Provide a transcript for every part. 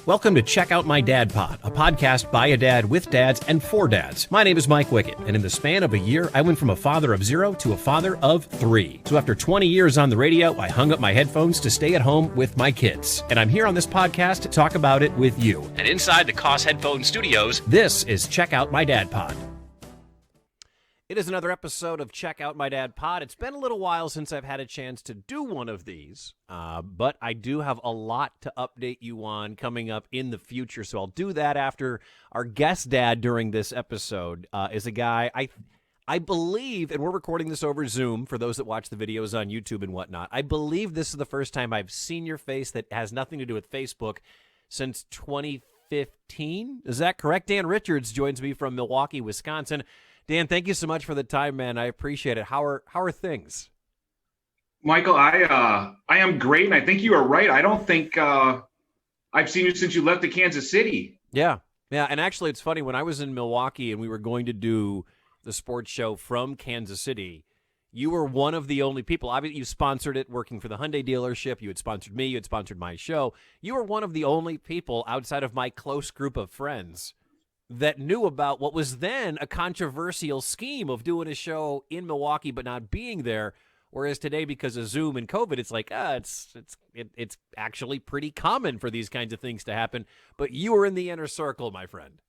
Welcome to Check Out My Dad Pod, a podcast by a dad, with dads, and for dads. My name is Mike Wickett, and in the span of a year, I went from a father of 0 to a father of 3. So after 20 years on the radio, I hung up my headphones to stay at home with my kids. And I'm here on this podcast to talk about it with you. And inside the Koss Headphone Studios, this is Check Out My Dad Pod. It is another episode of Check Out My Dad Pod. It's been a little while since I've had a chance to do one of these, but I do have a lot to update you on coming up in the future, so I'll do that after. Our guest dad during this episode is a guy I believe, and we're recording this over Zoom for those that watch the videos on YouTube and whatnot, I believe this is the first time I've seen your face that has nothing to do with Facebook since 2015. Is that correct? Dan Richards joins me from Milwaukee, Wisconsin. Dan, thank you so much for the time, man. I appreciate it. How are things? Michael, I am great, and I think you are right. I don't think I've seen you since you left to Kansas City. Yeah, and actually it's funny. When I was in Milwaukee and we were going to do the sports show from Kansas City, you were one of the only people. Obviously, you sponsored it working for the Hyundai dealership. You had sponsored me. You had sponsored my show. You were one of the only people outside of my close group of friends that knew about what was then a controversial scheme of doing a show in Milwaukee but not being there, whereas today, because of Zoom and COVID, it's like it's actually pretty common for these kinds of things to happen. But you were in the inner circle, my friend.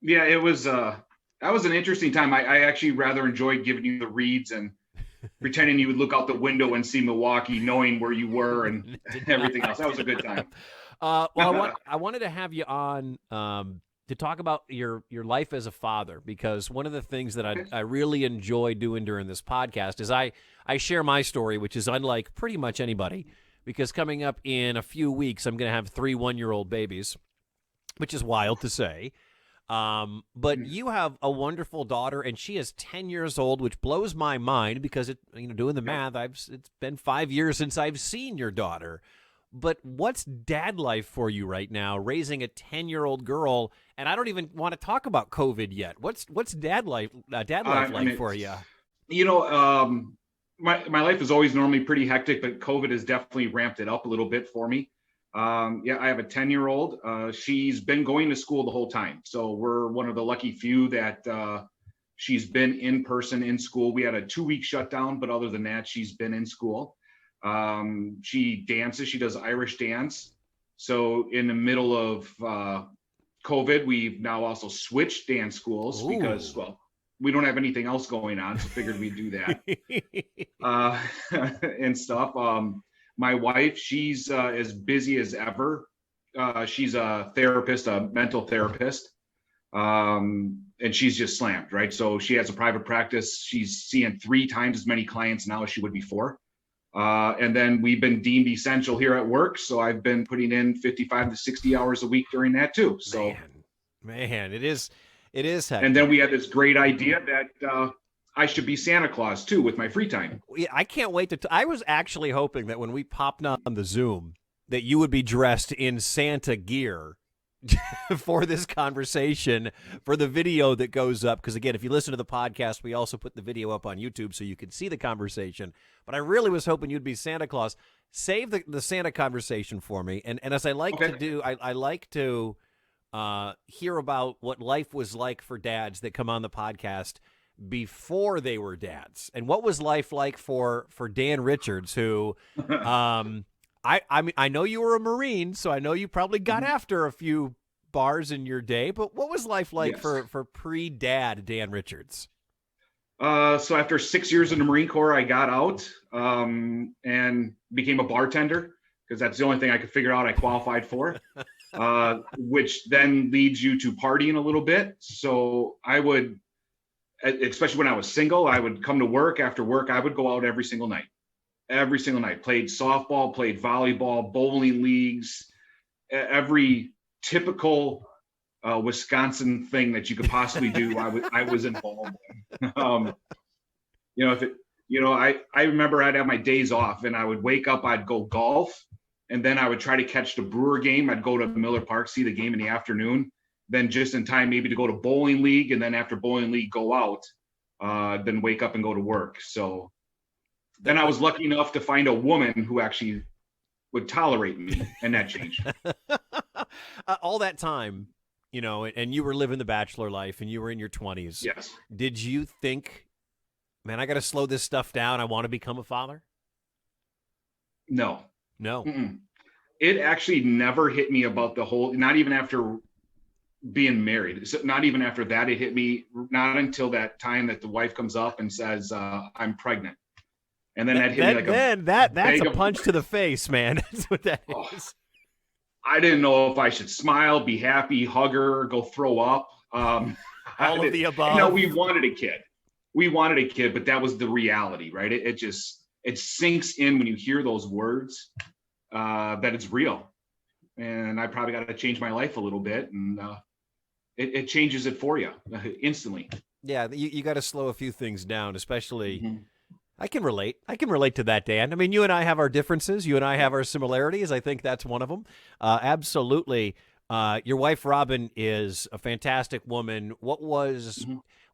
Yeah, it was that was an interesting time. I actually rather enjoyed giving you the reads and pretending you would look out the window and see Milwaukee, knowing where you were and everything else. That was a good time. I wanted to have you on to talk about your life as a father, because one of the things that I really enjoy doing during this podcast is I share my story, which is unlike pretty much anybody, because coming up in a few weeks, I'm going to have 3 one-year-old babies, which is wild to say. But you have a wonderful daughter, and she is 10 years old, which blows my mind because doing the math, it's been 5 years since I've seen your daughter. But what's dad life for you right now, raising a 10-year-old girl? And I don't even want to talk about COVID yet. What's dad life like for you? My life is always normally pretty hectic, but COVID has definitely ramped it up a little bit for me. I have a 10-year-old. She's been going to school the whole time. So we're one of the lucky few that she's been in person in school. We had a 2-week shutdown, but other than that, she's been in school. She dances. She does Irish dance. So in the middle of COVID, we've now also switched dance schools. Ooh. Because, we don't have anything else going on, so figured we'd do that and stuff. My wife, she's as busy as ever. She's a therapist, a mental therapist, and she's just slammed, right? So she has a private practice. She's seeing 3 times as many clients now as she would before. And then we've been deemed essential here at work. So I've been putting in 55 to 60 hours a week during that too. So man, it is hectic. And then we had this great idea that I should be Santa Claus too with my free time. Yeah, I can't wait to I was actually hoping that when we popped on the Zoom that you would be dressed in Santa gear for this conversation, for the video that goes up. Because again, if you listen to the podcast, we also put the video up on YouTube so you can see the conversation. But I really was hoping you'd be Santa Claus. Save the Santa conversation for me. And as I like to do, I like to hear about what life was like for dads that come on the podcast before they were dads. And what was life like for Dan Richards, who I mean, I know you were a Marine, so I know you probably got after a few bars in your day, but what was life like for pre-dad Dan Richards? So after 6 years in the Marine Corps, I got out and became a bartender, because that's the only thing I could figure out I qualified for, which then leads you to partying a little bit. So I would, especially when I was single, I would come to work. After work, I would go out every single night. Played softball, played volleyball, bowling leagues, every typical Wisconsin thing that you could possibly do. I was involved in. I remember I'd have my days off and I would wake up, I'd go golf, and then I would try to catch the Brewer game. I'd go to Miller Park, see the game in the afternoon, then just in time maybe to go to bowling league, and then after bowling league go out, then wake up and go to work. So then I was lucky enough to find a woman who actually would tolerate me, and that changed. All that time, and you were living the bachelor life and you were in your 20s. Yes. Did you think, man, I got to slow this stuff down. I want to become a father? No. No. It actually never hit me about the whole, not even after being married. So not even after that, it hit me, not until that time that the wife comes up and says, I'm pregnant. And then that hit me like that's a punch to the face, man. That's what that is. I didn't know if I should smile, be happy, hug her, go throw up. All of the above. No, we wanted a kid, but that was the reality, right? It sinks in when you hear those words, that it's real. And I probably got to change my life a little bit, and it changes it for you instantly. Yeah, you got to slow a few things down, especially. Mm-hmm. I can relate to that, Dan. I mean, you and I have our differences. You and I have our similarities. I think that's one of them. Absolutely. Your wife, Robin, is a fantastic woman. What was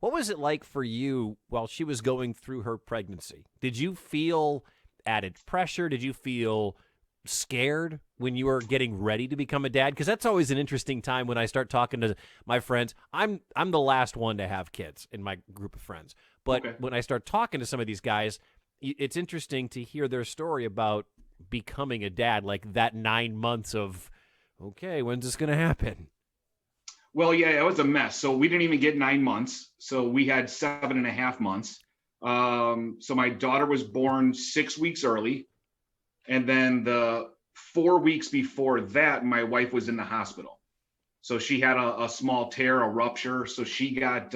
it like for you while she was going through her pregnancy? Did you feel added pressure? Did you feel scared when you were getting ready to become a dad? Because that's always an interesting time when I start talking to my friends. I'm the last one to have kids in my group of friends. But when I start talking to some of these guys, it's interesting to hear their story about becoming a dad, like that 9 months of, okay, when's this going to happen? Well, yeah, it was a mess. So we didn't even get 9 months. So we had 7.5 months. So my daughter was born 6 weeks early. And then the 4 weeks before that, my wife was in the hospital. So she had a small tear, a rupture. So she got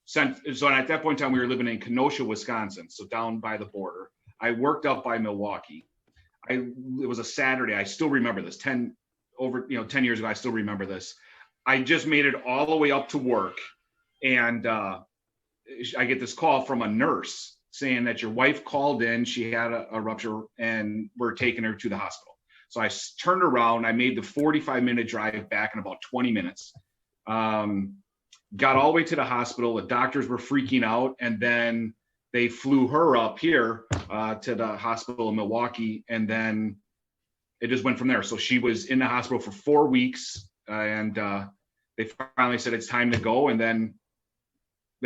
sent. So at that point in time, we were living in Kenosha, Wisconsin. So down by the border. I worked up by Milwaukee. It was a Saturday. I still remember this 10 years ago. I still remember this. I just made it all the way up to work. And I get this call from a nurse saying that your wife called in. She had a rupture and we're taking her to the hospital. So I turned around. I made the 45-minute drive back in about 20 minutes. Got all the way to the hospital. The doctors were freaking out. And then they flew her up here to the hospital in Milwaukee. And then it just went from there. So she was in the hospital for 4 weeks. And they finally said it's time to go. And then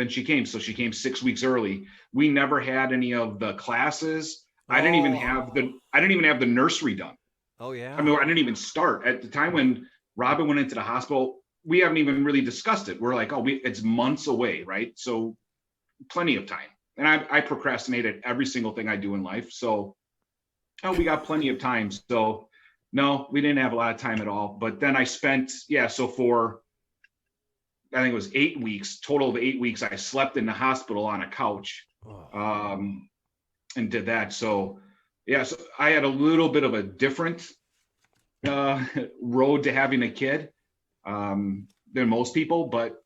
she came. So she came 6 weeks early. We never had any of the classes. I didn't even have the nursery done. Oh yeah. I mean, I didn't even start at the time when Robin went into the hospital. We haven't even really discussed it. We're like, it's months away, right? So plenty of time. And I procrastinated every single thing I do in life. So we got plenty of time. So no, we didn't have a lot of time at all. But then I spent, so for, I think it was 8 weeks, total of 8 weeks, I slept in the hospital on a couch and did that. So, so I had a little bit of a different road to having a kid than most people, but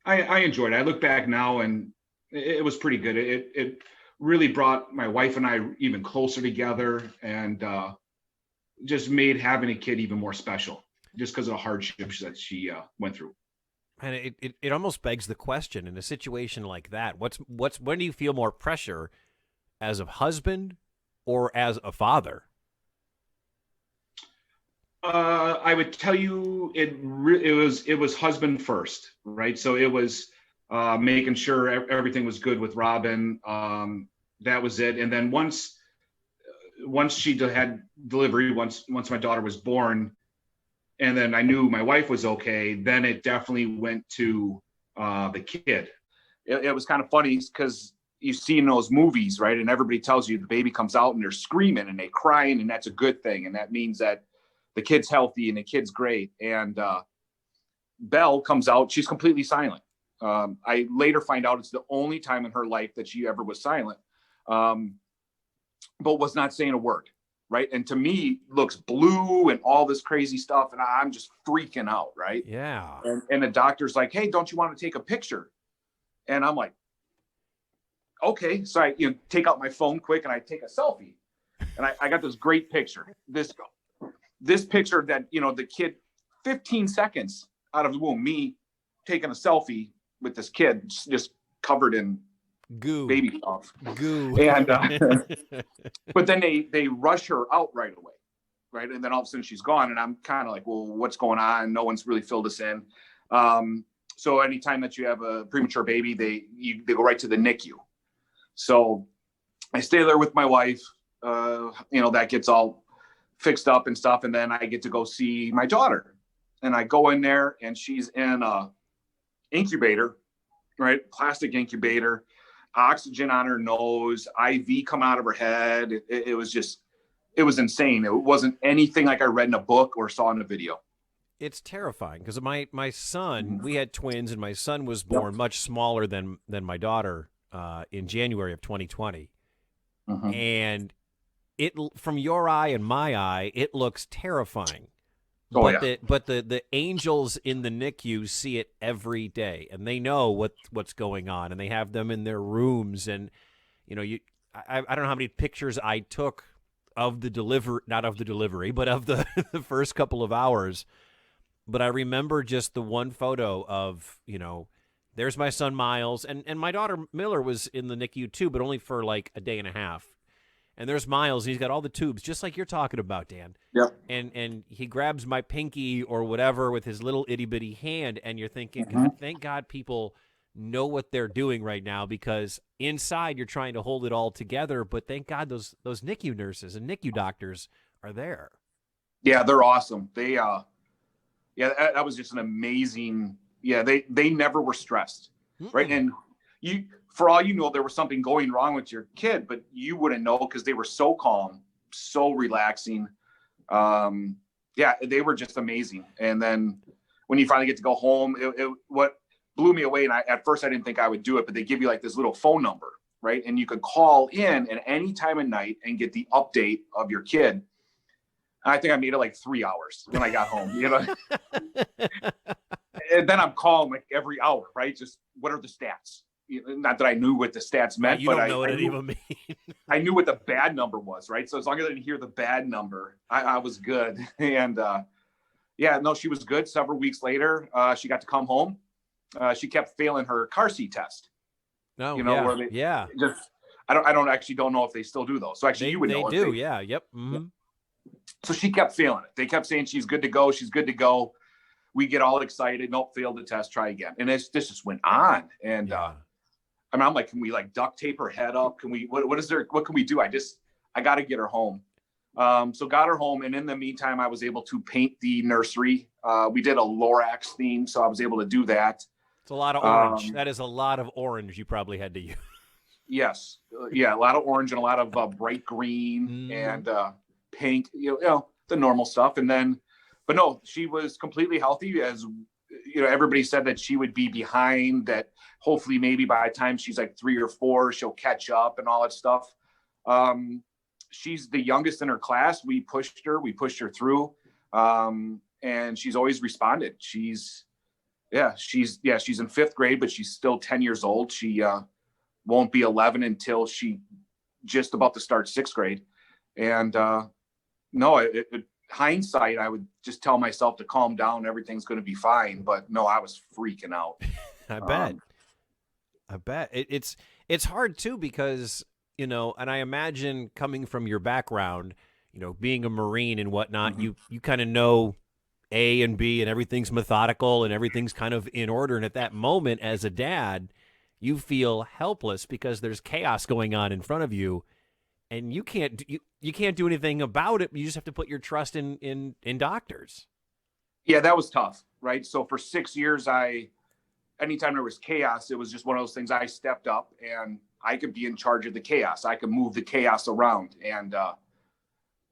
I enjoyed it. I look back now and it was pretty good. It really brought my wife and I even closer together and just made having a kid even more special just because of the hardships that she went through. And it almost begs the question in a situation like that, when do you feel more pressure as a husband or as a father? I would tell you it was husband first, right? So it was making sure everything was good with Robin. That was it. And then once she had delivery, once my daughter was born, and then I knew my wife was okay, then it definitely went to the kid. It was kind of funny because you see in those movies, right? And everybody tells you the baby comes out and they're screaming and they're crying, and that's a good thing. And that means that the kid's healthy and the kid's great. And Belle comes out, she's completely silent. I later find out it's the only time in her life that she ever was silent, but was not saying a word. Right. And to me, looks blue and all this crazy stuff. And I'm just freaking out. Right. Yeah. And the doctor's like, hey, don't you want to take a picture? And I'm like, okay. So I take out my phone quick and I take a selfie. And I got this great picture. This picture that, the kid, 15 seconds out of the womb, me taking a selfie with this kid just covered in goo, baby stuff, goo. And but then they rush her out right away. right? And then all of a sudden she's gone, and I'm kind of like, well, what's going on? No one's really filled us in. So anytime that you have a premature baby, they go right to the NICU. So I stay there with my wife. That gets all fixed up and stuff, and then I get to go see my daughter. And I go in there, and she's in a incubator, right? Plastic incubator, oxygen on her nose, IV come out of her head. It was insane. It wasn't anything like I read in a book or saw in a video. It's terrifying because my son, we had twins, and my son was born much smaller than my daughter in January of 2020. Mm-hmm. And it, from your eye and my eye, it looks terrifying. Oh, but the angels in the NICU see it every day, and they know what's going on, and they have them in their rooms. And I don't know how many pictures I took of the not of the delivery, but of the the first couple of hours. But I remember just the one photo of, there's my son Miles, and my daughter Miller was in the NICU too, but only for like a day and a half. And there's Miles, and he's got all the tubes, just like you're talking about, Dan. Yep. And he grabs my pinky or whatever with his little itty-bitty hand, and you're thinking, thank God people know what they're doing right now, because inside you're trying to hold it all together, but thank God those NICU nurses and NICU doctors are there. Yeah, they're awesome. They, that was just an amazing, they never were stressed, right? And for all you know, there was something going wrong with your kid, but you wouldn't know because they were so calm, so relaxing. They were just amazing. And then when you finally get to go home, what blew me away, and at first I didn't think I would do it, but they give you like this little phone number, right? And you could call in at any time of night and get the update of your kid. I think I made it like 3 hours when I got home, and then I'm calling like every hour, right? Just what are the stats? Not that I knew what the stats meant, you don't know what it even means. I knew what the bad number was, right? So as long as I didn't hear the bad number, I was good. And she was good. Several weeks later, she got to come home. She kept failing her car seat test. No, I don't know if they still do those. So actually, you would know. They do, yeah, yep. Mm-hmm. So she kept failing it. They kept saying she's good to go. She's good to go. We get all excited. Nope, failed the test. Try again. And this just went on. And I'm like, can we like duct tape her head up? Can we? What can we do? I got to get her home. So got her home, and in the meantime, I was able to paint the nursery. We did a Lorax theme, so I was able to do that. It's a lot of orange. That is a lot of orange you probably had to use. Yes, a lot of orange and a lot of bright green and pink. The normal stuff. And then, but no, she was completely healthy. As everybody said that she would be behind. That hopefully maybe by the time she's like 3 or 4, she'll catch up and all that stuff. She's the youngest in her class. We pushed her through. And she's always responded. She's in 5th grade, but she's still 10 years old. She won't be 11 until she just about to start 6th grade. And hindsight, I would just tell myself to calm down. Everything's going to be fine. But no, I was freaking out. I bet it's hard too, because, and I imagine coming from your background, being a Marine and whatnot, you kind of know A and B, and everything's methodical and everything's kind of in order. And at that moment, as a dad, you feel helpless because there's chaos going on in front of you, and you can't do anything about it. You just have to put your trust in doctors. Yeah, that was tough, right? So for 6 years, anytime there was chaos, it was just one of those things. I stepped up and I could be in charge of the chaos. I could move the chaos around, and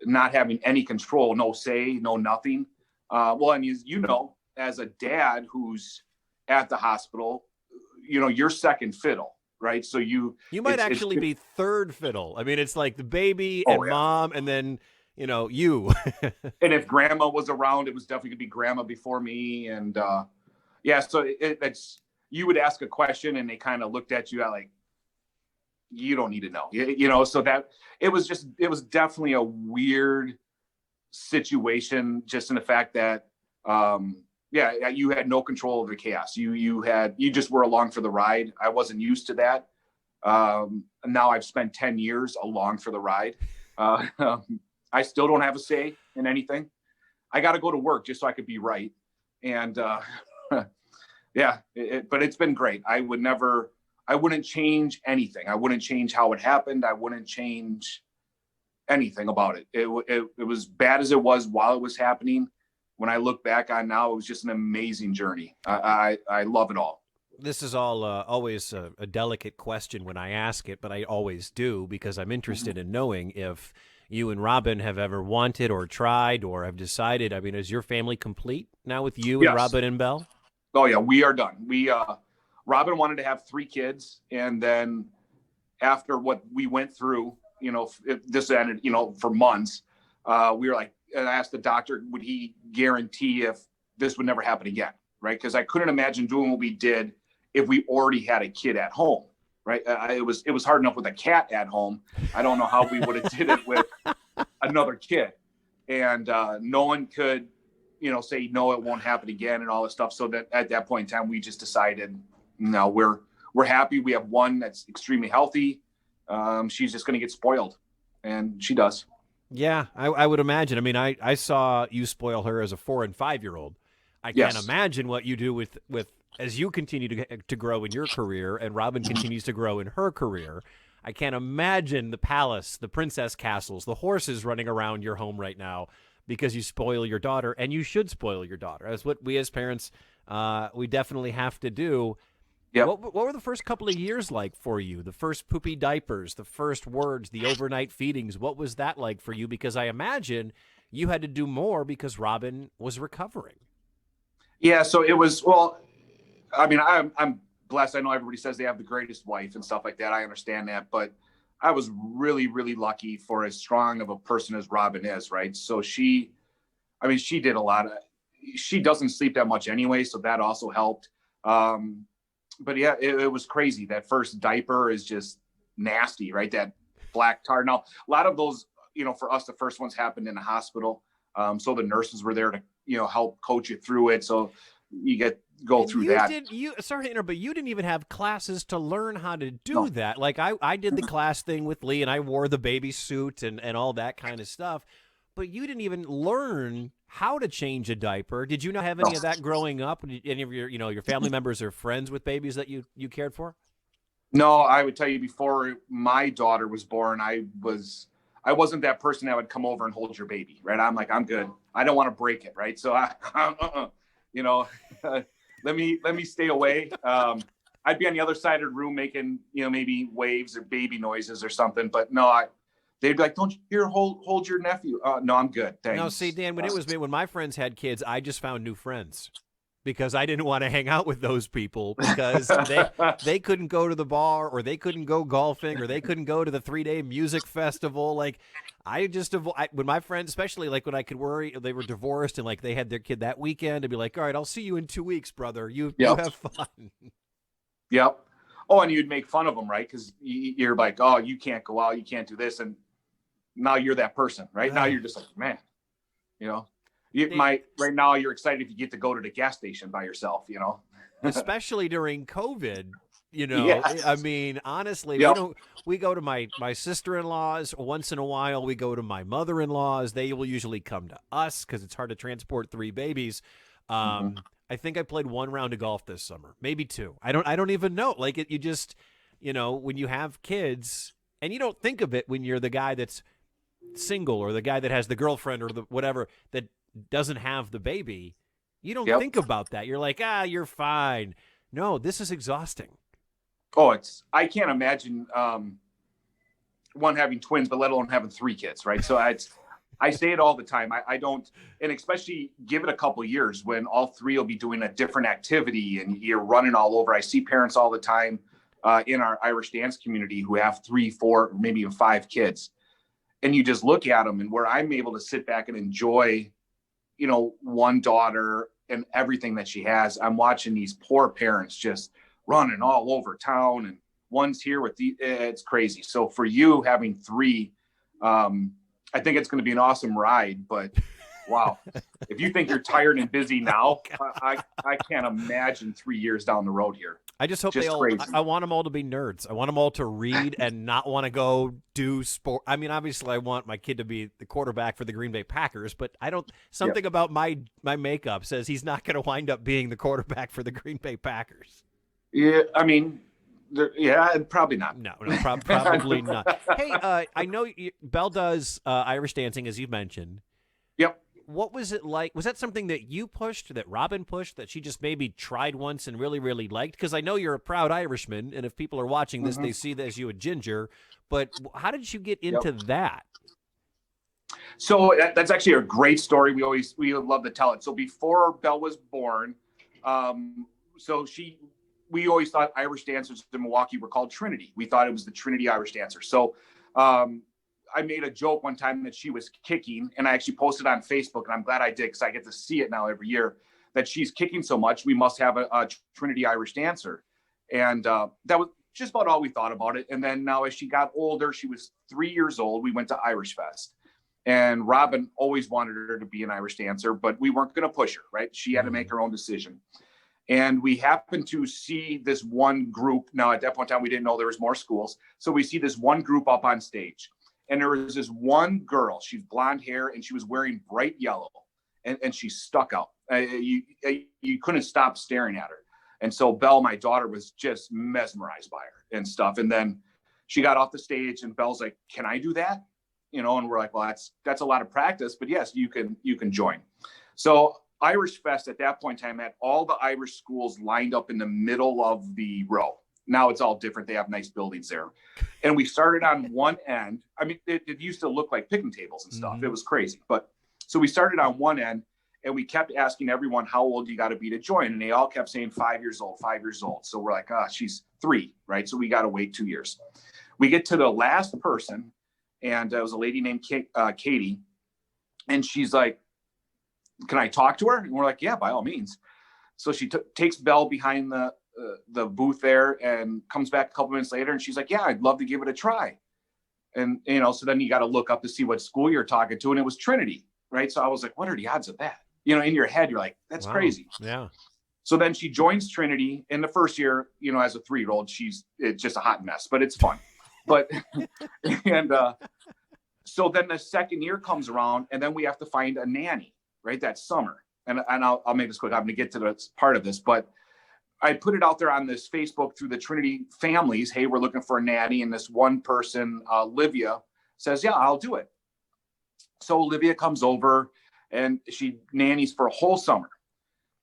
not having any control, no say, no nothing. And as a dad who's at the hospital, you're second fiddle, right? So you might actually be third fiddle. I mean, it's like the baby and mom, and then, you. And if grandma was around, it was definitely gonna be grandma before me. And so it's, you would ask a question and they kind of looked at you like, you don't need to know, so that it was definitely a weird situation, just in the fact that, you had no control over the chaos. You just were along for the ride. I wasn't used to that. Now I've spent 10 years along for the ride. I still don't have a say. in anything. I got to go to work just so I could be right. And yeah, but it's been great. I wouldn't change anything. I wouldn't change how it happened. I wouldn't change anything about it. It was bad as it was while it was happening. When I look back on now, it was just an amazing journey. I love it all. This is all always a delicate question when I ask it, but I always do because I'm interested in knowing if you and Robin have ever wanted or tried or have decided. I mean, is your family complete now with you and Robin and Belle? Oh yeah, we are done. Robin wanted to have 3 kids, and then after what we went through, this ended, for months. We were like, and I asked the doctor, would he guarantee if this would never happen again, right? Because I couldn't imagine doing what we did if we already had a kid at home, right? It was hard enough with a cat at home. I don't know how we would have did it with another kid, and no one could, say no, it won't happen again, and all this stuff. So that at that point in time, we just decided, no, we're happy. We have one that's extremely healthy. She's just going to get spoiled, and she does. Yeah, I would imagine. I mean, I saw you spoil her as a 4 and 5-year-old. I can't imagine what you do with as you continue to grow in your career and Robin continues to grow in her career. I can't imagine the palace, the princess castles, the horses running around your home right now because you spoil your daughter, and you should spoil your daughter. That's what we as parents, we definitely have to do. Yep. What were the first couple of years like for you? The first poopy diapers, the first words, the overnight feedings. What was that like for you? Because I imagine you had to do more because Robin was recovering. Yeah, so it was, well, I mean, I'm blessed. I know everybody says they have the greatest wife and stuff like that. I understand that, but I was really, really lucky for as strong of a person as Robin is, right? So she did a lot. She doesn't sleep that much anyway, so that also helped. But yeah, it was crazy. That first diaper is just nasty, right? That black tar. Now, a lot of those, for us, the first ones happened in the hospital. So the nurses were there to, help coach you through it. So you go through that. Sorry to interrupt, but you didn't even have classes to learn how to do that. Like I did the class thing with Lee, and I wore the baby suit and all that kind of stuff. But you didn't even learn how to change a diaper. Did you not have any of that growing up? Any of your family members or friends with babies that you cared for? No, I would tell you before my daughter was born, I wasn't that person that would come over and hold your baby, right? I'm like, I'm good. I don't want to break it, right? So let me stay away. I'd be on the other side of the room making, maybe waves or baby noises or something, but no, they'd be like, don't you hold your nephew. No, I'm good. Thanks. No, see, Dan, when my friends had kids, I just found new friends because I didn't want to hang out with those people because they couldn't go to the bar, or they couldn't go golfing, or they couldn't go to the 3-day music festival. Like when my friends, especially like when I could worry, they were divorced and like they had their kid that weekend, I'd be like, all right, I'll see you in 2 weeks, brother. You have fun. Yep. Oh, and you'd make fun of them, right? Because you're like, oh, you can't go out, you can't do this. And now you're that person, right? Now you're just like, man, right now you're excited if you get to go to the gas station by yourself, Especially during COVID, Yes. I mean, honestly, we go to my sister-in-laws once in a while. We go to my mother-in-laws. They will usually come to us because it's hard to transport 3 babies. I think I played 1 round of golf this summer, maybe 2. I don't even know. Like you just, when you have kids, and you don't think of it when you're the guy that's single or the guy that has the girlfriend or the whatever that doesn't have the baby, you don't think about that. You're like, you're fine. No, this is exhausting. Oh, I can't imagine one having twins, but let alone having 3 kids, right? So I say it all the time. I don't, and especially give it a couple of years when all 3 will be doing a different activity and you're running all over. I see parents all the time in our Irish dance community who have 3, 4, maybe even 5 kids. And you just look at them, and where I'm able to sit back and enjoy, one daughter and everything that she has, I'm watching these poor parents just running all over town, and one's here with it's crazy. So for you having 3, I think it's going to be an awesome ride, but Wow. If you think you're tired and busy now, I can't imagine 3 years down the road here. I just hope Just they all. crazy. I want them all to be nerds. I want them all to read and not want to go do sport. I mean, obviously, I want my kid to be the quarterback for the Green Bay Packers, but I don't. Something about my makeup says he's not going to wind up being the quarterback for the Green Bay Packers. Yeah, I mean, probably not. No, probably not. Hey, I know Belle does Irish dancing, as you mentioned. Yep. What was it like? Was that something that you pushed, that Robin pushed, that she just maybe tried once and really, really liked? Because I know you're a proud Irishman, and if people are watching this, they see that as you a ginger. But how did you get into that? So that's actually a great story. We love to tell it. So before Belle was born, we always thought Irish dancers in Milwaukee were called Trinity. We thought it was the Trinity Irish dancer. So I made a joke one time that she was kicking, and I actually posted on Facebook, and I'm glad I did because I get to see it now every year, that she's kicking so much, we must have a Trinity Irish dancer. And that was just about all we thought about it. And then now as she got older, she was 3 years old, we went to Irish Fest. And Robin always wanted her to be an Irish dancer, but we weren't going to push her, right? She had to make her own decision. And we happened to see this one group. Now, at that point in time, we didn't know there was more schools. So we see this one group up on stage. And there was this one girl, she's blonde hair, and she was wearing bright yellow, and she stuck out. You couldn't stop staring at her. And so Belle, my daughter, was just mesmerized by her and stuff. And then she got off the stage, and Belle's like, "Can I do that?" And we're like, "Well, that's a lot of practice, but yes, you can join." So Irish Fest at that point in time had all the Irish schools lined up in the middle of the row. Now it's all different. They have nice buildings there. And we started on one end. I mean, it used to look like picnic tables and stuff. It was crazy. But so we started on one end, and we kept asking everyone, how old you got to be to join? And they all kept saying 5 years old, 5 years old. So we're like, she's 3, right? So we got to wait 2 years. We get to the last person, and it was a lady named Katie. And she's like, "Can I talk to her?" And we're like, "Yeah, by all means." So she takes Belle behind the booth there and comes back a couple minutes later, and she's like, "Yeah, I'd love to give it a try." And so then you got to look up to see what school you're talking to, and it was Trinity, right? So I was like, what are the odds of that? In your head you're like, that's crazy. Yeah. So then she joins Trinity in the first year. As a 3-year-old, it's just a hot mess, but it's fun. But and so then the second year comes around, and then we have to find a nanny, right, that summer. And I'll make this quick. I'm going to get to the part of this, but I put it out there on this Facebook through the Trinity families. Hey, we're looking for a nanny. And this one person, Olivia, says, "Yeah, I'll do it." So Olivia comes over, and she nannies for a whole summer.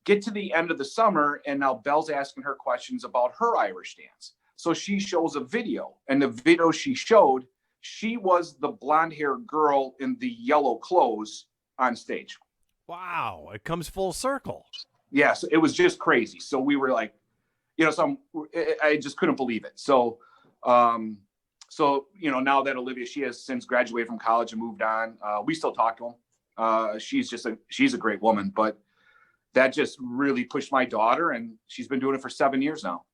Get to the end of the summer, and now Belle's asking her questions about her Irish dance. So she shows a video, and the video she showed, she was the blonde hair girl in the yellow clothes on stage. Wow, it comes full circle. Yeah, so it was just crazy. So we were like, I just couldn't believe it. So, now that Olivia, she has since graduated from college and moved on, we still talk to him. She's a great woman, but that just really pushed my daughter, and she's been doing it for 7 years now.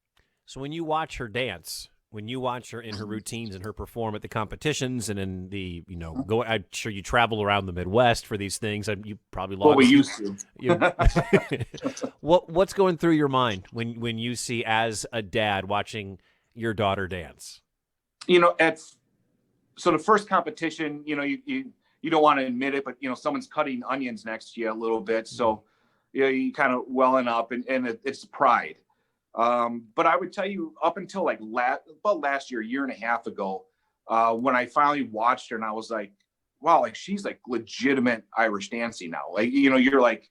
So when you watch her dance, when you watch her in her routines and her perform at the competitions and in the, I'm sure you travel around the Midwest for these things. You probably log. Well, we used to. What's going through your mind when you see, as a dad, watching your daughter dance? So the first competition, you don't want to admit it, but someone's cutting onions next to you a little bit, so you kind of welling up, and it's pride. But I would tell you, up until like last year and a half ago, when I finally watched her, and I was like, wow, like she's like legitimate Irish dancing now. Like, you're like,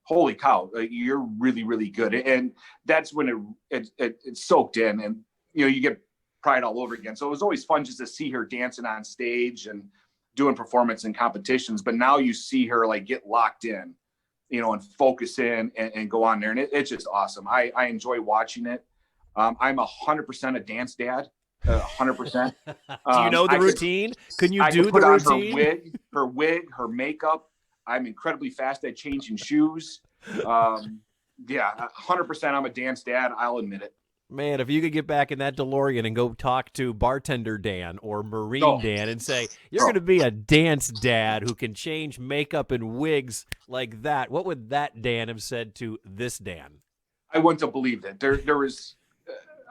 holy cow, like, you're really, really good. And that's when it soaked in, and, you get pride all over again. So it was always fun just to see her dancing on stage and doing performance and competitions. But now you see her like get locked in, and focus in and go on there. And it's just awesome. I enjoy watching it. I'm 100% a dance dad, 100%. Do you know the routine? Can you do the routine? Her wig, her makeup. I'm incredibly fast at changing shoes. Yeah, 100% I'm a dance dad. I'll admit it. Man, if you could get back in that DeLorean and go talk to bartender Dan or Marine Dan and say, you're going to be a dance dad who can change makeup and wigs like that, what would that Dan have said to this Dan? I wouldn't have believed it. There was,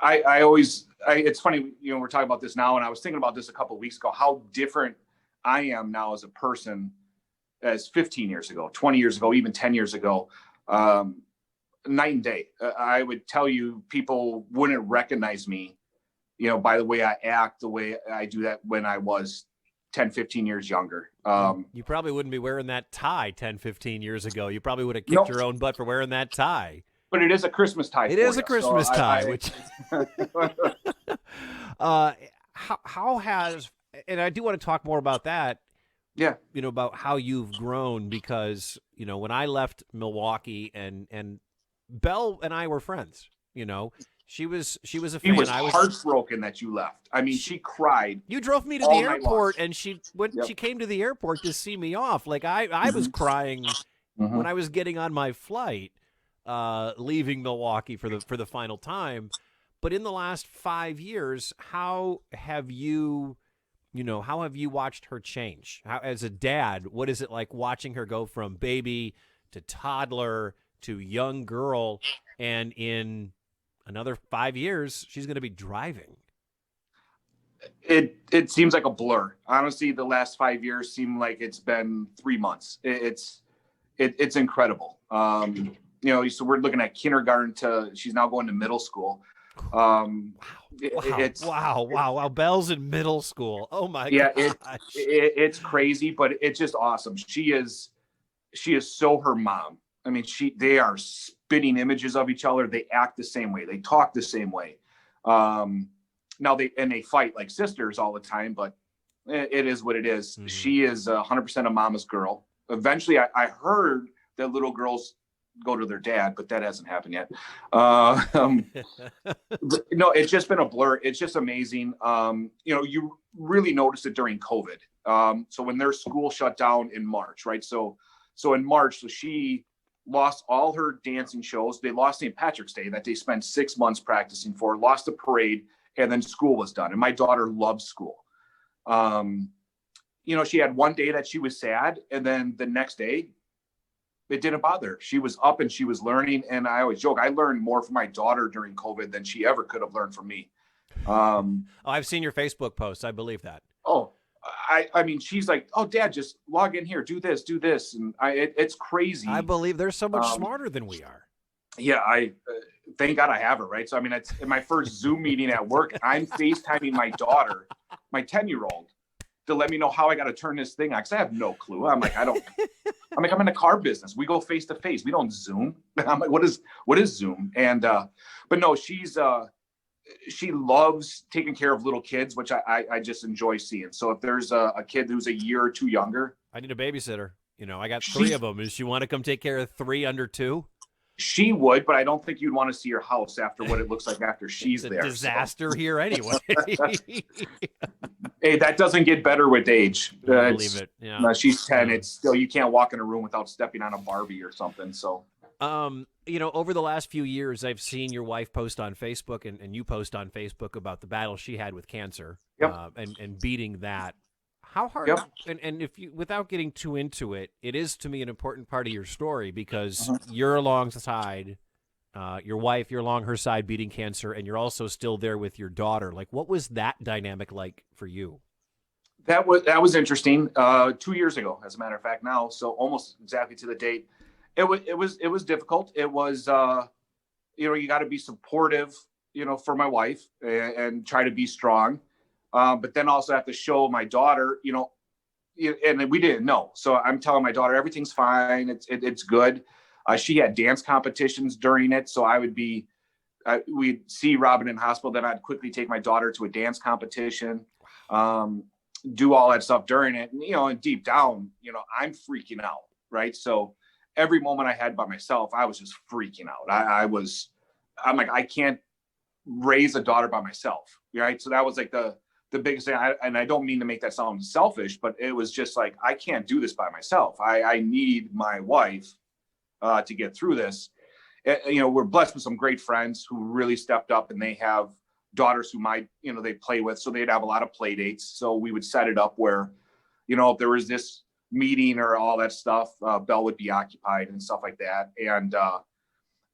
it's funny, we're talking about this now, and I was thinking about this a couple of weeks ago, how different I am now as a person as 15 years ago, 20 years ago, even 10 years ago. Night and day. I would tell you, people wouldn't recognize me, by the way I act, the way I do that when I was 10, 15 years younger. You probably wouldn't be wearing that tie 10, 15 years ago. You probably would have kicked your own butt for wearing that tie. But it is a Christmas tie. It is a Christmas tie, which how has, and I do want to talk more about that. Yeah. About how you've grown, because, when I left Milwaukee and Belle and I were friends, she was a fan. She was heartbroken that you left. I mean, she cried. You drove me to the airport, and she came to the airport to see me off. Like I was crying when I was getting on my flight, leaving Milwaukee for the final time. But in the last 5 years, how have you watched her change? How, as a dad, what is it like watching her go from baby to toddler to young girl, and in another 5 years, she's going to be driving? It seems like a blur. Honestly, the last 5 years seem like it's been 3 months. It's incredible. So we're looking at kindergarten she's now going to middle school. Wow. Belle's in middle school. Oh my God. It's crazy, but it's just awesome. She is so her mom. I mean, they are spitting images of each other. They act the same way. They talk the same way. Now they fight like sisters all the time, but it is what it is. Mm-hmm. She is 100% a mama's girl. Eventually, I heard that little girls go to their dad, but that hasn't happened yet. No, it's just been a blur. It's just amazing. You really noticed it during COVID. So when their school shut down in March, right? So in March, she lost all her dancing shows. They lost St. Patrick's Day that they spent 6 months practicing for, lost the parade, and then school was done. And my daughter loves school. She had one day that she was sad, and then the next day, it didn't bother her. She was up and she was learning. And I always joke, I learned more from my daughter during COVID than she ever could have learned from me. I've seen your Facebook posts. I believe that. Oh, I mean, she's like, oh, Dad, just log in here, do this. And it's crazy. I believe they're so much smarter than we are. Yeah. Thank God I have her. Right. So, I mean, it's in my first Zoom meeting at work. I'm FaceTiming my daughter, my 10-year-old, to let me know how I got to turn this thing on. Cause I have no clue. I'm like, I'm in the car business. We go face to face. We don't Zoom. I'm like, what is Zoom? And, but no, she loves taking care of little kids, which I just enjoy seeing. So if there's a kid who's a year or two younger, I need a babysitter. I got 3 of them. Does she want to come take care of 3 under 2? She would, but I don't think you'd want to see her house after what it looks like after she's it's a there. Disaster here anyway. Hey, that doesn't get better with age. I believe it. Yeah. She's 10. It's still, you can't walk in a room without stepping on a Barbie or something. So, over the last few years, I've seen your wife post on Facebook and you post on Facebook about the battle she had with cancer. Yep. And beating that. How hard? Yep. And if you, without getting too into it, it is to me an important part of your story because you're alongside your wife, you're along her side beating cancer, and you're also still there with your daughter. Like, what was that dynamic like for you? That was interesting. 2 years ago, as a matter of fact, now, so almost exactly to the date. It was difficult. It was, you got to be supportive, for my wife and try to be strong. But then also have to show my daughter, and we didn't know. So I'm telling my daughter, everything's fine. It's good. She had dance competitions during it. So we'd see Robin in hospital. Then I'd quickly take my daughter to a dance competition, do all that stuff during it. And, and deep down, I'm freaking out. Right. So every moment I had by myself, I was just freaking out. I'm like, I can't raise a daughter by myself. Right. So that was like the biggest thing. And I don't mean to make that sound selfish, but it was just like, I can't do this by myself. I need my wife to get through this. we're blessed with some great friends who really stepped up, and they have daughters who they play with. So they'd have a lot of play dates. So we would set it up where, if there was this meeting or all that stuff, Belle would be occupied and stuff like that. And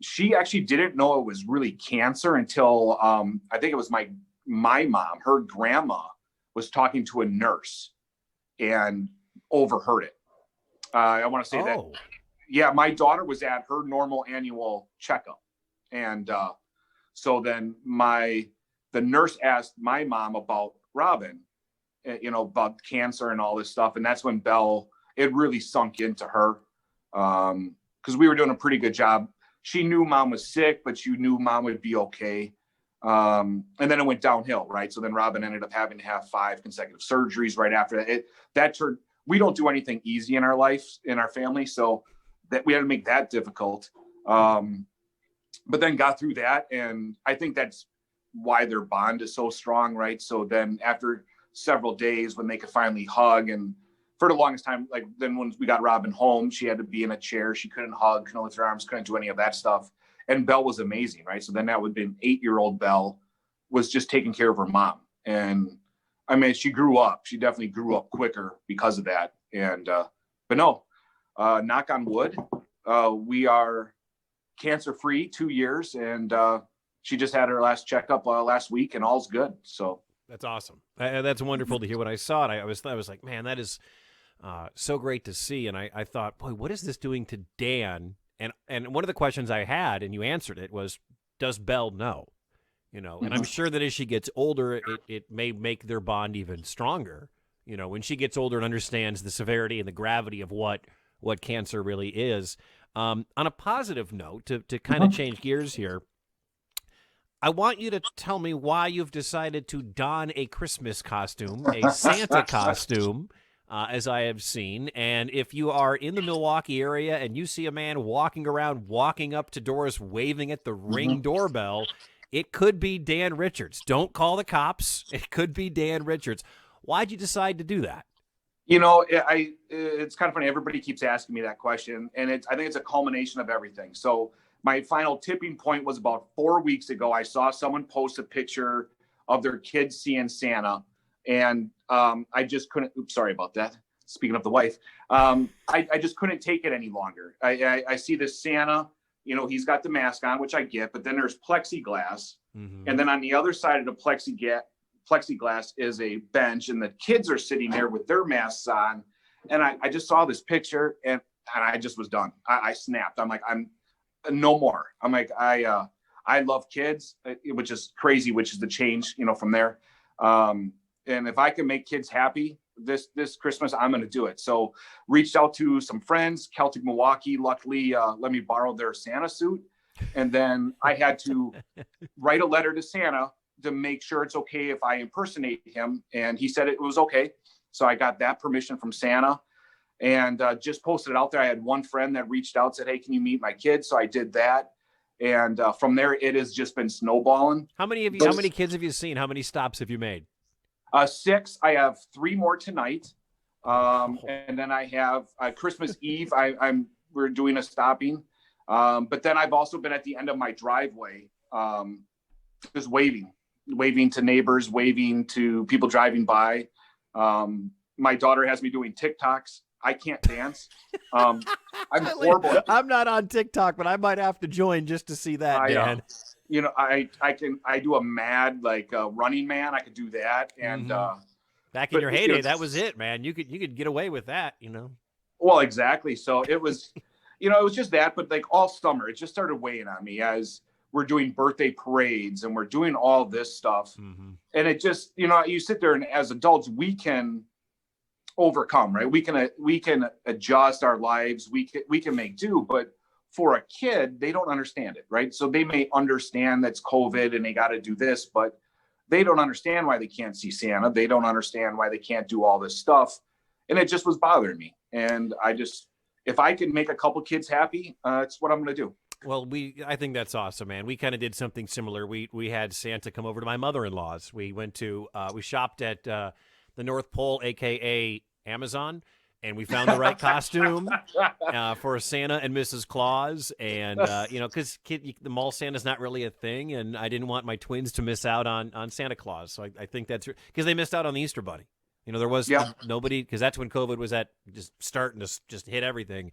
she actually didn't know it was really cancer until I think it was my mom, her grandma was talking to a nurse and overheard it. I want to say that, yeah, my daughter was at her normal annual checkup. And so then the nurse asked my mom about Robin, about cancer and all this stuff. And that's when it really sunk into her, because we were doing a pretty good job. She knew mom was sick, but she knew mom would be okay. And then it went downhill, right? So then Robin ended up having to have 5 consecutive surgeries right after that. We don't do anything easy in our life, in our family. So that we had to make that difficult. But then got through that. And I think that's why their bond is so strong, right? So then after several days when they could finally hug, and for the longest time, like then when we got Robin home, she had to be in a chair. She couldn't hug, couldn't lift her arms, couldn't do any of that stuff. And Belle was amazing, right? So then that would have been 8-year-old Belle was just taking care of her mom. And I mean, she grew up. She definitely grew up quicker because of that. And, but no, knock on wood, we are cancer-free 2 years. And she just had her last checkup last week, and all's good. So that's awesome. That's wonderful to hear. When I saw it, I was like, man, that is so great to see. And I thought, boy, what is this doing to Dan? And one of the questions I had, and you answered it, was, does Belle know? And I'm sure that as she gets older, it may make their bond even stronger. When she gets older and understands the severity and the gravity of what cancer really is. On a positive note, to kind of change gears here, I want you to tell me why you've decided to don a Christmas costume, a Santa costume, as I have seen. And if you are in the Milwaukee area and you see a man walking up to doors, waving at the Ring doorbell, it could be Dan Richards. Don't call the cops. It could be Dan Richards. Why'd you decide to do that? It's kind of funny. Everybody keeps asking me that question, and I think it's a culmination of everything. So my final tipping point was about 4 weeks ago. I saw someone post a picture of their kids seeing Santa, and I just couldn't. Oops, sorry about that. Speaking of the wife, I just couldn't take it any longer. I see this Santa, he's got the mask on, which I get, but then there's plexiglass, and then on the other side of the plexiglass is a bench, and the kids are sitting there with their masks on, and I just saw this picture, and I just was done. I snapped. I'm like, I'm no more. I'm like, I love kids, which is crazy, which is the change, from there. And if I can make kids happy this Christmas, I'm going to do it. So reached out to some friends, Celtic Milwaukee, luckily let me borrow their Santa suit. And then I had to write a letter to Santa to make sure it's okay if I impersonate him. And he said it was okay. So I got that permission from Santa. And just posted it out there. I had one friend that reached out, said, hey, can you meet my kids? So I did that. And from there, it has just been snowballing. How many kids have you seen? How many stops have you made? 6. I have 3 more tonight. And then I have Christmas Eve. We're doing a stopping. But then I've also been at the end of my driveway, just waving to neighbors, waving to people driving by. My daughter has me doing TikToks. I can't dance. I'm horrible. I'm not on TikTok, but I might have to join just to see that, Dan. I do a mad Running Man. I could do that. And back in your heyday, that was it, man. You could get away with that, Well, exactly. So it was, it was just that. But all summer, it just started weighing on me as we're doing birthday parades and we're doing all this stuff. And it just, you sit there and as adults, we can overcome, right? We can adjust our lives. We can make do, but for a kid, they don't understand it, right? So they may understand that's COVID and they got to do this, but they don't understand why they can't see Santa. They don't understand why they can't do all this stuff. And it just was bothering me. And if I can make a couple kids happy, it's what I'm going to do. Well, I think that's awesome, man. We kind of did something similar. We had Santa come over to my mother-in-law's. We went to, we shopped at the North Pole, AKA Amazon, and we found the right costume for Santa and Mrs. Claus. And, because the mall Santa's not really a thing, and I didn't want my twins to miss out on Santa Claus. So I think that's because they missed out on the Easter Bunny. There was nobody, because that's when COVID was just starting to just hit everything.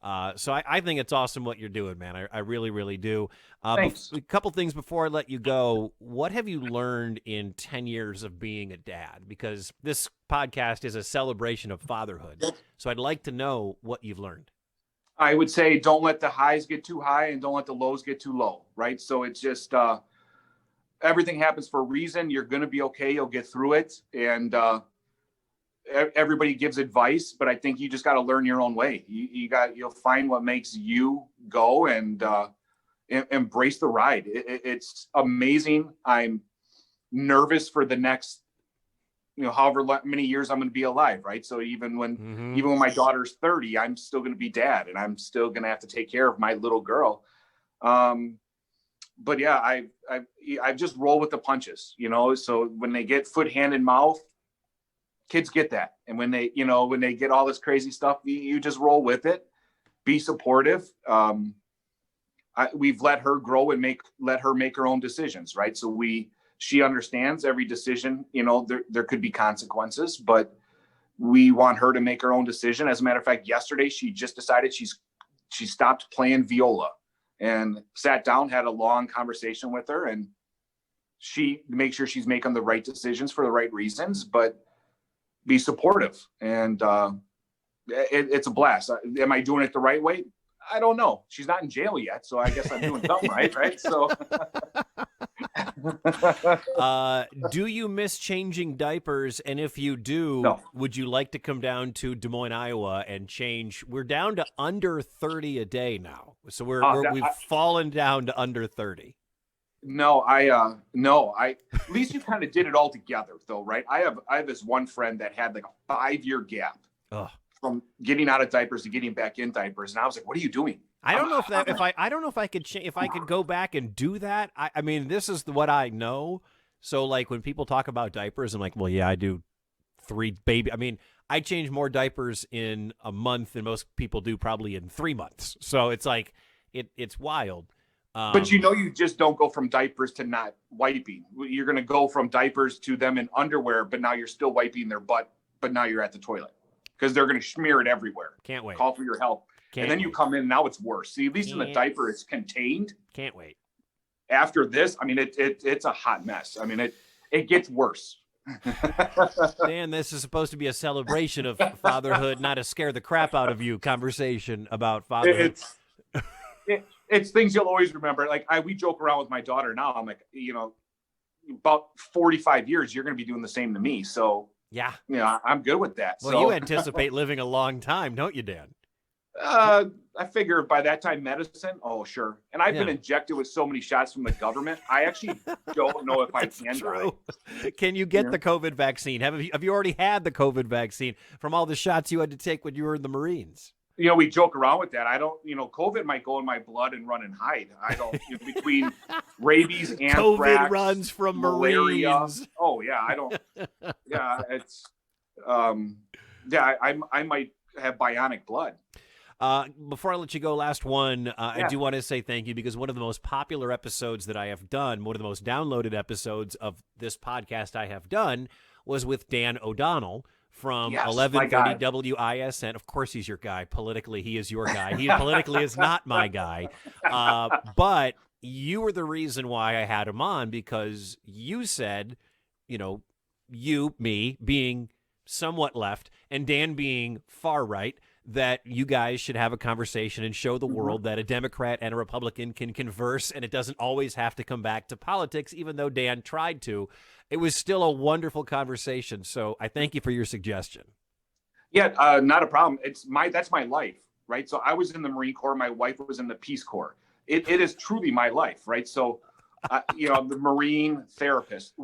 So I think it's awesome what you're doing, man. I really, really do. Thanks. A couple things before I let you go. What have you learned in 10 years of being a dad? Because this podcast is a celebration of fatherhood. So I'd like to know what you've learned. I would say don't let the highs get too high and don't let the lows get too low, right? So it's just everything happens for a reason. You're going to be okay. You'll get through it. And everybody gives advice, but I think you just got to learn your own way. You'll find what makes you go and embrace the ride. It's amazing. I'm nervous for the next, however many years I'm going to be alive. Right. So even when my daughter's 30, I'm still going to be dad, and I'm still going to have to take care of my little girl. But yeah, I just roll with the punches, so when they get foot, hand, and mouth, kids get that. And when they get all this crazy stuff, you just roll with it, be supportive. We've let her grow and let her make her own decisions. Right. So she understands every decision, there could be consequences, but we want her to make her own decision. As a matter of fact, yesterday, she just decided she stopped playing viola and sat down, had a long conversation with her, and she makes sure she's making the right decisions for the right reasons, but be supportive. And it's a blast. Am I doing it the right way? I don't know. She's not in jail yet, so I guess I'm doing something right? So do you miss changing diapers? And if you do, No. Would you like to come down to Des Moines, Iowa and change? We're down to under 30 a day now. So we've fallen down to under 30. No, at least you kind of did it all together though, right? I have this one friend that had like a 5-year gap from getting out of diapers to getting back in diapers. And I was like, what are you doing? I don't know if I could go back and do that. I mean, this is what I know. So like when people talk about diapers, I'm like, well, yeah, I do 3 baby. I mean, I change more diapers in a month than most people do probably in 3 months. So it's like, it's wild. But you just don't go from diapers to not wiping. You're going to go from diapers to them in underwear, but now you're still wiping their butt, but now you're at the toilet because they're going to smear it everywhere. Can't wait. Call for your help. And then you come in, now it's worse. See, at least in the diaper, it's contained. Can't wait. After this, I mean, it's a hot mess. I mean, it gets worse. Dan, this is supposed to be a celebration of fatherhood, not a scare the crap out of you conversation about fatherhood. It's things you'll always remember. Like we joke around with my daughter now. I'm like, about 45 years, you're going to be doing the same to me. So yeah, I'm good with that. Well, you anticipate living a long time, don't you, Dan? I figure by that time, medicine. Oh, sure. And I've been injected with so many shots from the government. I actually don't know if I can. True. Can you get the COVID vaccine? Have you already had the COVID vaccine from all the shots you had to take when you were in the Marines? We joke around with that. I don't, COVID might go in my blood and run and hide. I don't, between rabies, anthrax, COVID runs from malaria. Marines. Oh yeah. I don't, yeah, it's, I might have bionic blood. Before I let you go, last one, I do want to say thank you because one of the most popular episodes that I have done, one of the most downloaded episodes of this podcast I have done was with Dan O'Donnell from 1130 WISN. Of course he's your guy. Politically, he is your guy. He politically is not my guy. But you were the reason why I had him on because you said, me being somewhat left and Dan being far right, that you guys should have a conversation and show the world that a Democrat and a Republican can converse and it doesn't always have to come back to politics, even though Dan tried to. It was still a wonderful conversation. So I thank you for your suggestion. Yeah, not a problem. That's my life, right? So I was in the Marine Corps. My wife was in the Peace Corps. It is truly my life, right? So, the Marine therapist,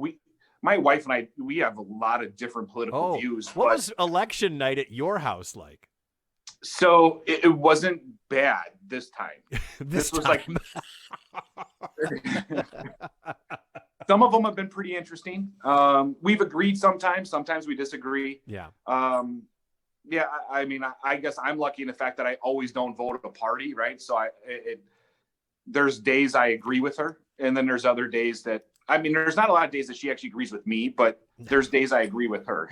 my wife and I, we have a lot of different political views. What was election night at your house like? So it wasn't bad this time. This was time. Like some of them have been pretty interesting. We've agreed sometimes we disagree. Yeah. Yeah, I mean, I guess I'm lucky in the fact that I always don't vote at a party, right? So there's days I agree with her, and then there's other days that, I mean, there's not a lot of days that she actually agrees with me, but there's days I agree with her.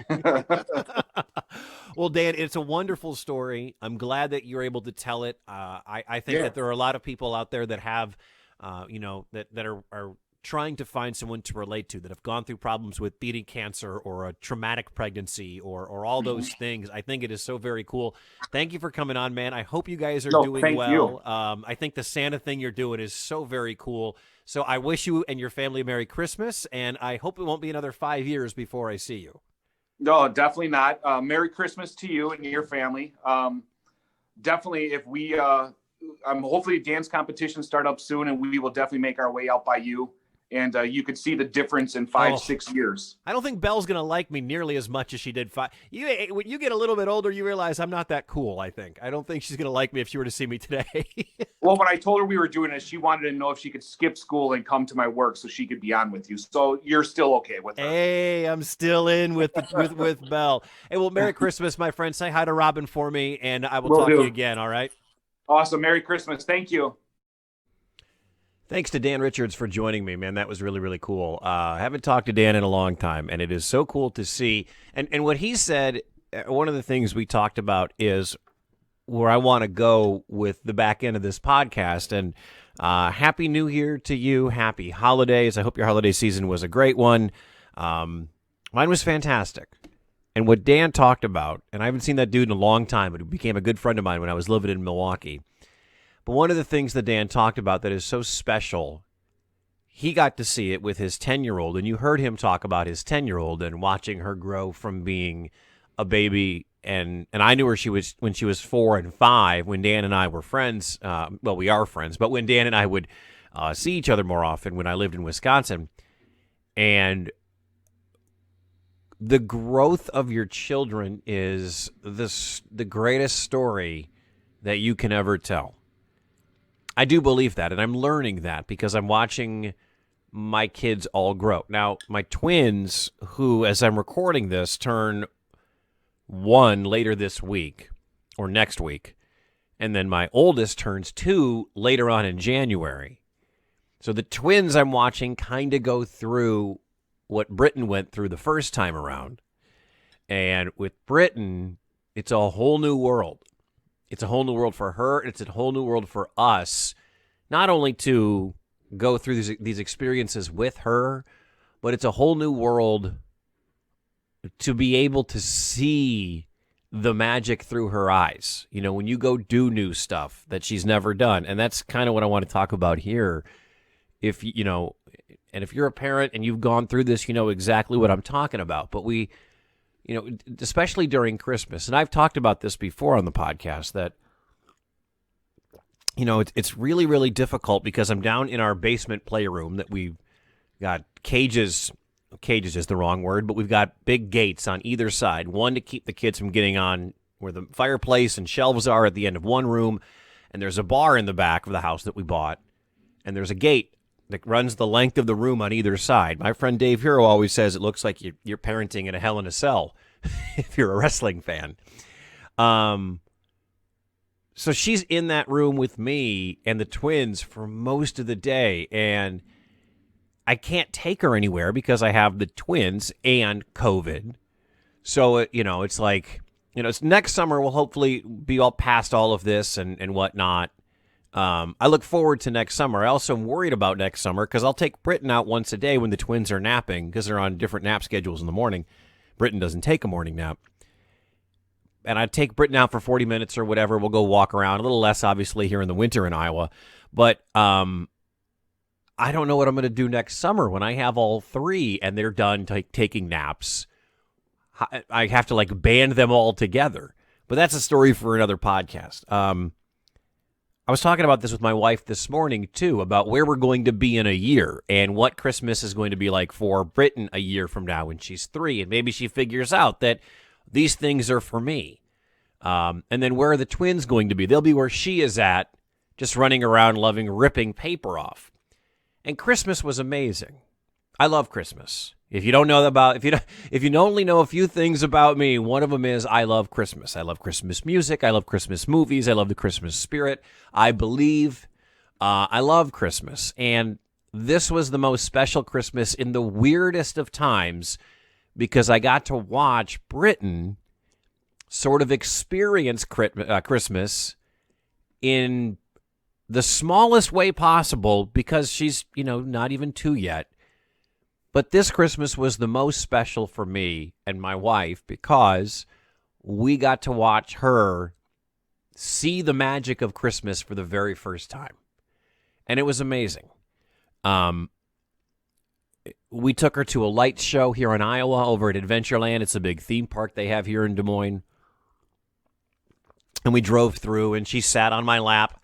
Well, Dan, it's a wonderful story. I'm glad that you're able to tell it. I think that there are a lot of people out there that have, that are trying to find someone to relate to, that have gone through problems with beating cancer or a traumatic pregnancy or all those things. I think it is so very cool. Thank you for coming on, man. I hope you guys are doing well. I think the Santa thing you're doing is so very cool. So I wish you and your family a Merry Christmas, and I hope it won't be another 5 years before I see you. No, definitely not. Merry Christmas to you and your family. Definitely, if we, hopefully dance competitions start up soon, and we will definitely make our way out by you. And you could see the difference in 5-6 years. I don't think Belle's going to like me nearly as much as she did. When you get a little bit older, you realize I'm not that cool, I think. I don't think she's going to like me if she were to see me today. Well, when I told her we were doing this, she wanted to know if she could skip school and come to my work so she could be on with you. So you're still okay with her. Hey, I'm still in with Belle. Hey, well, Merry Christmas, my friend. Say hi to Robin for me, and I will talk to you again, all right? Awesome. Merry Christmas. Thank you. Thanks to Dan Richards for joining me, man. That was really, really cool. I haven't talked to Dan in a long time, and it is so cool to see. And what he said, one of the things we talked about is where I want to go with the back end of this podcast. And Happy New Year to you. Happy holidays. I hope your holiday season was a great one. Mine was fantastic. And what Dan talked about, and I haven't seen that dude in a long time, but he became a good friend of mine when I was living in Milwaukee. But one of the things that Dan talked about that is so special, he got to see it with his 10-year-old, and you heard him talk about his 10-year-old and watching her grow from being a baby. And I knew her when she was 4 and 5, when Dan and I were friends. Well, we are friends, but when Dan and I would see each other more often when I lived in Wisconsin. And the growth of your children is the greatest story that you can ever tell. I do believe that, and I'm learning that because I'm watching my kids all grow. Now, my twins, who, as I'm recording this, turn 1 later this week or next week, and then my oldest turns 2 later on in January. So the twins I'm watching kind of go through what Britton went through the first time around. And with Britton, it's a whole new world. It's a whole new world for her, and it's a whole new world for us, not only to go through these experiences with her, but it's a whole new world to be able to see the magic through her eyes. You know, when you go do new stuff that she's never done, and that's kind of what I want to talk about here. If you're a parent and you've gone through this, you know exactly what I'm talking about. But especially during Christmas, and I've talked about this before on the podcast, that, it's really, really difficult because I'm down in our basement playroom that we've got cages is the wrong word, but we've got big gates on either side, one to keep the kids from getting on where the fireplace and shelves are at the end of one room, and there's a bar in the back of the house that we bought, and there's a gate that runs the length of the room on either side. My friend Dave Hero always says it looks like you're parenting in a Hell in a Cell if you're a wrestling fan. So she's in that room with me and the twins for most of the day, and I can't take her anywhere because I have the twins and COVID. So, it's like, it's next summer we'll hopefully be all past all of this and whatnot. I look forward to next summer. I also am worried about next summer because I'll take Britton out once a day when the twins are napping because they're on different nap schedules in the morning. Britton doesn't take a morning nap. And I take Britton out for 40 minutes or whatever. We'll go walk around. A little less, obviously, here in the winter in Iowa. But I don't know what I'm going to do next summer when I have all 3 and they're done taking naps. I have to, band them all together. But that's a story for another podcast. I was talking about this with my wife this morning, too, about where we're going to be in a year and what Christmas is going to be like for Britton a year from now when she's 3. And maybe she figures out that these things are for me. And then where are the twins going to be? They'll be where she is at, just running around ripping paper off. And Christmas was amazing. I love Christmas. If you don't know if you only know a few things about me, one of them is I love Christmas. I love Christmas music. I love Christmas movies. I love the Christmas spirit. I believe. I love Christmas. And this was the most special Christmas in the weirdest of times because I got to watch Britain sort of experience Christmas in the smallest way possible because she's, not even 2 yet. But this Christmas was the most special for me and my wife because we got to watch her see the magic of Christmas for the very first time. And it was amazing. We took her to a lights show here in Iowa over at Adventureland. It's a big theme park they have here in Des Moines. And we drove through, and she sat on my lap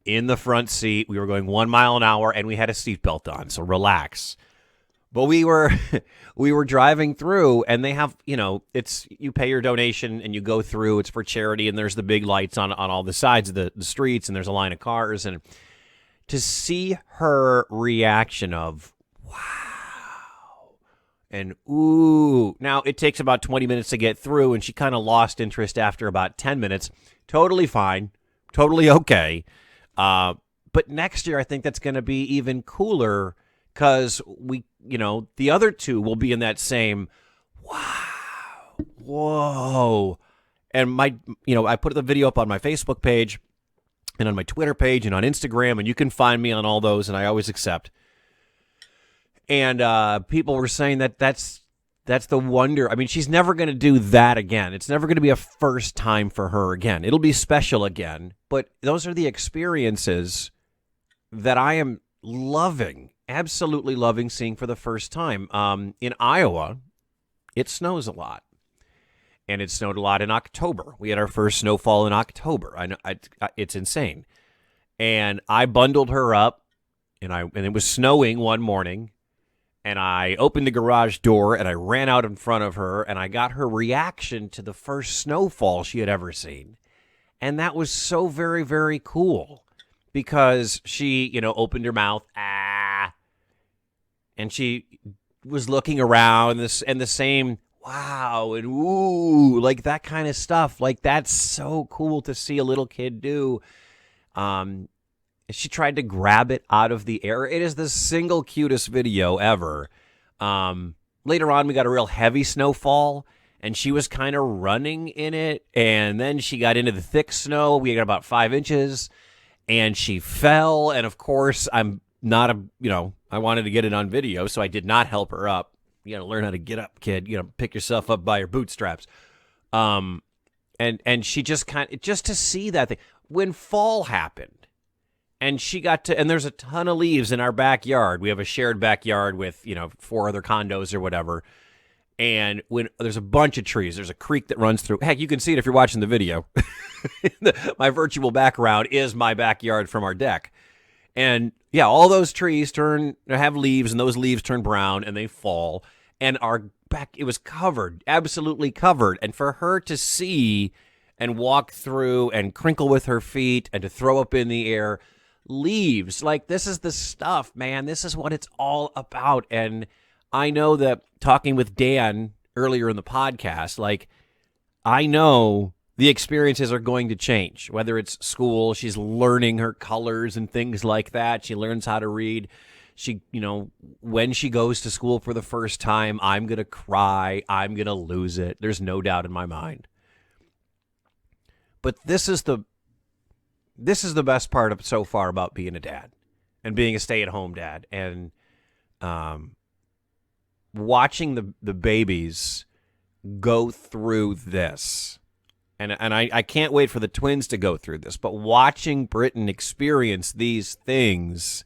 in the front seat. We were going 1 mile an hour, and we had a seatbelt on, so relax. But we were driving through, and they have, it's you pay your donation, and you go through. It's for charity, and there's the big lights on all the sides of the streets, and there's a line of cars, and to see her reaction of, wow, and ooh. Now, it takes about 20 minutes to get through, and she kind of lost interest after about 10 minutes. Totally fine. Totally okay. But next year, I think that's going to be even cooler because the other two will be in that same, wow, whoa. And I put the video up on my Facebook page and on my Twitter page and on Instagram, and you can find me on all those, and I always accept. And people were saying that's the wonder. I mean, she's never going to do that again. It's never going to be a first time for her again. It'll be special again. But those are the experiences that I am loving, absolutely loving seeing for the first time. In Iowa, it snows a lot. And it snowed a lot in October. We had our first snowfall in October. It's insane. And I bundled her up, and it was snowing one morning, and I opened the garage door, and I ran out in front of her, and I got her reaction to the first snowfall she had ever seen. And that was so very, very cool because she, opened her mouth, and she was looking around, and the same wow and ooh, like that kind of stuff. Like, that's so cool to see a little kid do. She tried to grab it out of the air. It is the single cutest video ever. Later on, we got a real heavy snowfall, and she was kind of running in it, and then she got into the thick snow. We got about 5 inches, and she fell, and of course, I'm not I wanted to get it on video, so I did not help her up. You got to learn how to get up, kid. Pick yourself up by your bootstraps. And she just just to see that thing. When fall happened, and she got to, and there's a ton of leaves in our backyard. We have a shared backyard with, 4 other condos or whatever. And when there's a bunch of trees, there's a creek that runs through. Heck, you can see it if you're watching the video. My virtual background is my backyard from our deck. And yeah, all those trees have leaves, and those leaves turn brown, and they fall. And our back, it was covered, absolutely covered. And for her to see and walk through and crinkle with her feet and to throw up in the air, leaves, like, this is the stuff, man. This is what it's all about. And I know that talking with Dan earlier in the podcast, like, I know the experiences are going to change, whether it's school, she's learning her colors and things like that. She learns how to read. She, when she goes to school for the first time, I'm going to cry. I'm going to lose it. There's no doubt in my mind. But this is the best part of so far about being a dad and being a stay-at-home dad, and watching the babies go through this. And I can't wait for the twins to go through this, but watching Britain experience these things,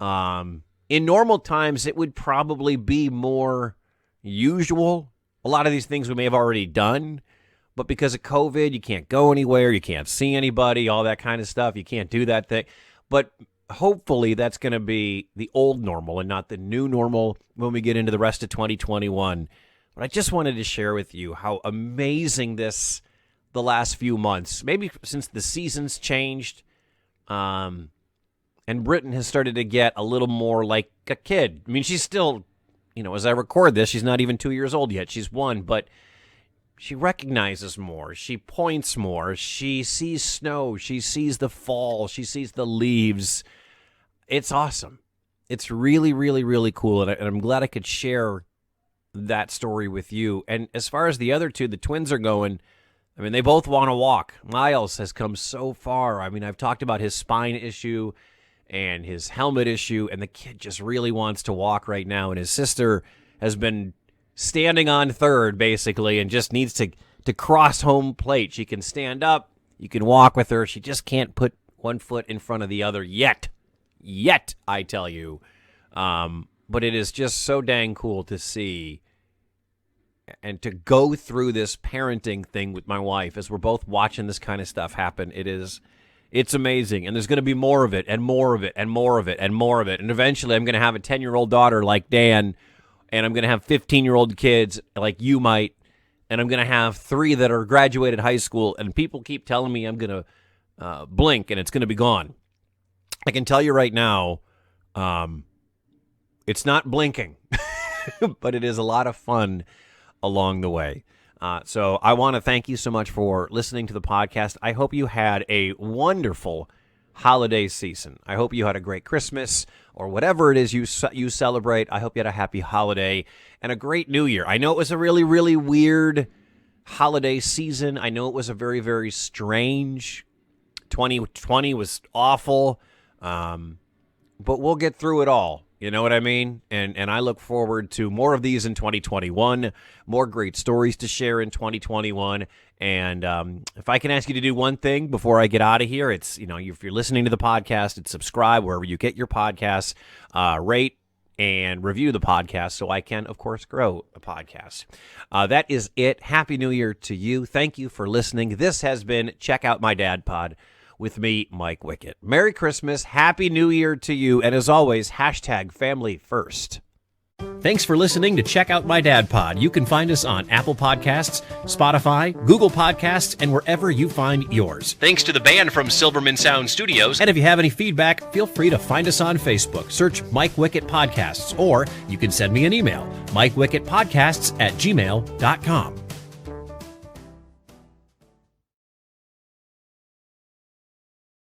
in normal times, it would probably be more usual. A lot of these things we may have already done, but because of COVID, you can't go anywhere, you can't see anybody, all that kind of stuff. You can't do that thing. But hopefully that's going to be the old normal and not the new normal when we get into the rest of 2021. But I just wanted to share with you how amazing the last few months, maybe since the seasons changed, and Britain has started to get a little more like a kid. I mean, she's still as I record this, she's not even 2 years old yet. She's 1, but she recognizes more. She points more. She sees snow. She sees the fall. She sees the leaves. It's awesome. It's really, really, really cool, and I'm glad I could share that story with you. And as far as the other two, the twins are going, I mean, they both want to walk. Miles has come so far. I mean, I've talked about his spine issue and his helmet issue, and the kid just really wants to walk right now. And his sister has been standing on third, basically, and just needs to cross home plate. She can stand up. You can walk with her. She just can't put one foot in front of the other yet. Yet, I tell you. But it is just so dang cool to see and to go through this parenting thing with my wife as we're both watching this kind of stuff happen. It's amazing. And there's going to be more of it and more of it and more of it and more of it. And eventually I'm going to have a 10-year-old daughter like Dan, and I'm going to have 15-year-old kids like you might, and I'm going to have 3 that are graduated high school, and people keep telling me I'm going to blink and it's going to be gone. I can tell you right now, it's not blinking, but it is a lot of fun along the way. So I want to thank you so much for listening to the podcast. I hope you had a wonderful holiday season. I hope you had a great Christmas or whatever it is you celebrate. I hope you had a happy holiday and a great New Year. I know it was a really, really weird holiday season. I know it was a very, very strange 2020 was awful. But we'll get through it all. You know what I mean? And I look forward to more of these in 2021, more great stories to share in 2021. And if I can ask you to do one thing before I get out of here, it's, if you're listening to the podcast, it's subscribe wherever you get your podcasts, rate and review the podcast so I can, of course, grow a podcast. That is it. Happy New Year to you. Thank you for listening. This has been Check Out My Dad Pod with me, Mike Wickett. Merry Christmas, Happy New Year to you, and as always, #family first. Thanks for listening to Check Out My Dad Pod. You can find us on Apple Podcasts, Spotify, Google Podcasts, and wherever you find yours. Thanks to the band from Silverman Sound Studios. And if you have any feedback, feel free to find us on Facebook. Search Mike Wickett Podcasts, or you can send me an email, mikewickettpodcasts@gmail.com.